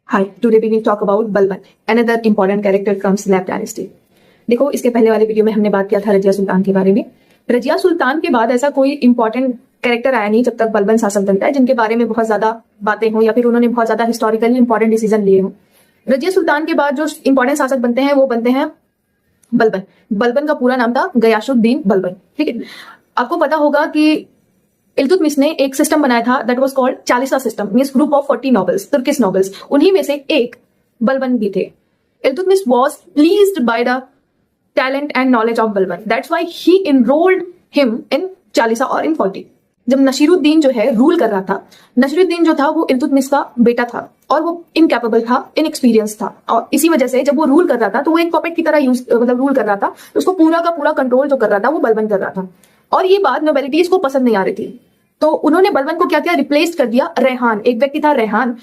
Hi, today we will talk about Balban, another important character from Slave Dynasty. देखो, इसके पहले वाले वीडियो में हमने बात किया था रजिया सुल्तान के बारे में। रजिया सुल्तान के बाद ऐसा कोई इंपॉर्टेंट कैरेक्टर आया नहीं जब तक बलबन शासक बनता है जिनके बारे में बहुत ज्यादा बातें हो या फिर उन्होंने बहुत ज्यादा हिस्टोरिकली इंपॉर्टेंट डिसीजन लिए हो। रजिया सुल्तान के बाद जो इंपॉर्टेंट शासक बनते हैं वो बनते हैं बलबन। बलबन का पूरा नाम था गयासुद्दीन बलबन। ठीक है, आपको पता होगा कि इल्तुतमिश ने एक सिस्टम बनाया था that was called Chalisa system, means group of 40 novels, Turkish novels. उन्हीं में से एक बलबन भी थे। Iltutmish was pleased by the talent and knowledge of Balban, that's why he enrolled him in Chalisa और इन 40। जब नसीरुद्दीन जो है रूल कर रहा था, नसीरुद्दीन जो था वो इल्तुतमिश का बेटा था और वो इनकैपेबल था, इनएक्सपीरियंस था, और इसी वजह से जब वो रूल कर रहा था तो वो एक पपेट की तरह रूल कर रहा था। तो उसको पूरा का पूरा कंट्रोल जो कर रहा था वो बलबन कर रहा था, और ये बात नोबेलिटीज को पसंद नहीं आ रही थी। तो उन्होंने बलबन को क्या किया, रिप्लेस कर दिया। रेहान, एक व्यक्ति था रेहान,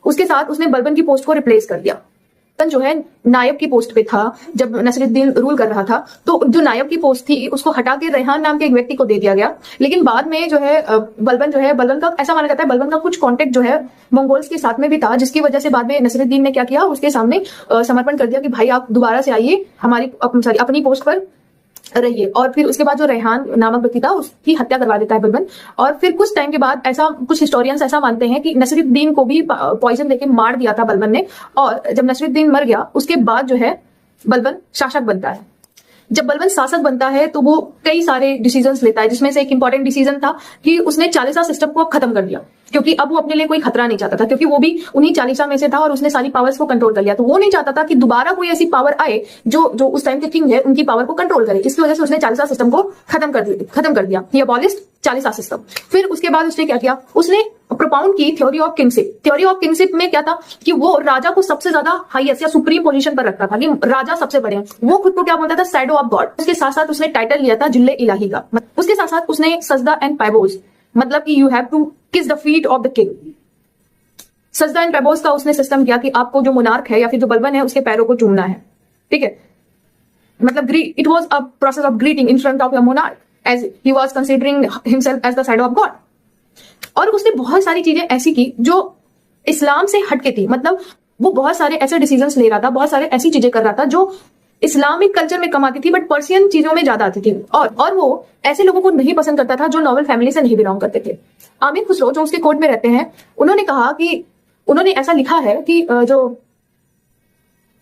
उसके साथ उसने बलबन की पोस्ट को रिप्लेस कर दिया। बलबन जो है नायब की पोस्ट पे था जब नसीरुद्दीन रूल कर रहा था, तो जो नायब की पोस्ट थी उसको हटा के रेहान नाम के एक व्यक्ति को दे दिया गया। लेकिन बाद में जो है बलबन का ऐसा माना जाता है, बलबन का कुछ कॉन्टेक्ट जो है मंगोल्स के साथ में भी था, जिसकी वजह से बाद में नसीरुद्दीन ने क्या किया, उसके सामने समर्पण कर दिया कि भाई आप दोबारा से आइए, हमारी अपनी पोस्ट पर रहिए। और फिर उसके बाद जो रेहान नामक व्यक्ति था उसकी हत्या करवा देता है बलबन। और फिर कुछ टाइम के बाद ऐसा कुछ हिस्टोरियंस ऐसा मानते हैं कि नसीरुद्दीन को भी पॉइजन देके मार दिया था बलबन ने। और जब नसीरुद्दीन मर गया उसके बाद जो है बलबन शासक बनता है। जब बलबन शासक बनता है तो वो कई सारे डिसीजंस लेता है, जिसमें से एक इंपॉर्टेंट डिसीजन था कि उसने चालीसा सिस्टम को खत्म कर दिया, क्योंकि अब वो अपने लिए कोई खतरा नहीं चाहता था, क्योंकि वो भी उन्हीं चालीसा में से था और उसने सारी पावर्स को कंट्रोल कर लिया। तो वो नहीं चाहता था कि दोबारा कोई ऐसी पावर आए जो उस टाइम के किंग है उनकी पावर को कंट्रोल करे। इसकी वजह से उसने चालीसा सिस्टम को खत्म कर दिया। ही अबॉलिश्ड चालीसा सिस्टम। फिर उसके बाद उसने क्या किया, उसने प्रोपाउंड की theory of kingship. Theory of kingship में क्या था कि वो राजा को सबसे ज्यादा हाईएस्ट या सुप्रीम पोजीशन पर रखता था कि राजा सबसे बड़े हैं। वो खुद को क्या बोलता था, शैडो ऑफ गॉड। उसके साथ साथ उसने टाइटल लिया था जिल्ले इलाही का। उसके साथ साथ उसने सजदा एंड पैबोज, मतलब कि यू हैव टू किस the feet of the king. सजदा एंड पैबोज का उसने सिस्टम किया कि आपको जो मोनार्क है या फिर जो बलबन है उसके पैरों को चूमना है। ठीक है, मतलब it was a process of greeting in front of your monarch as he was considering himself as the shadow of God. और उसने बहुत सारी चीजें ऐसी की जो इस्लाम से हटके थी, मतलब वो बहुत सारे ऐसे डिसीजंस ले रहा था, बहुत सारे ऐसी चीजें कर रहा था जो इस्लामिक कल्चर में कम आती थी बट पर्शियन चीजों में ज्यादा आती थी। और वो ऐसे लोगों को नहीं पसंद करता था जो नॉवल फैमिली से नहीं बिलोंग करते थे। आमिर खुसरो जो उसके कोर्ट में रहते हैं, उन्होंने कहा कि उन्होंने ऐसा लिखा है कि जो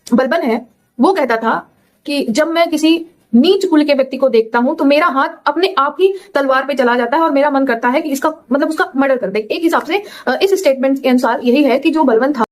बलबन है वो कहता था कि जब मैं किसी नीच कुल के व्यक्ति को देखता हूं तो मेरा हाथ अपने आप ही तलवार पे चला जाता है और मेरा मन करता है कि इसका मतलब उसका मर्डर कर दे। एक हिसाब से इस स्टेटमेंट के अनुसार यही है कि जो बलबन था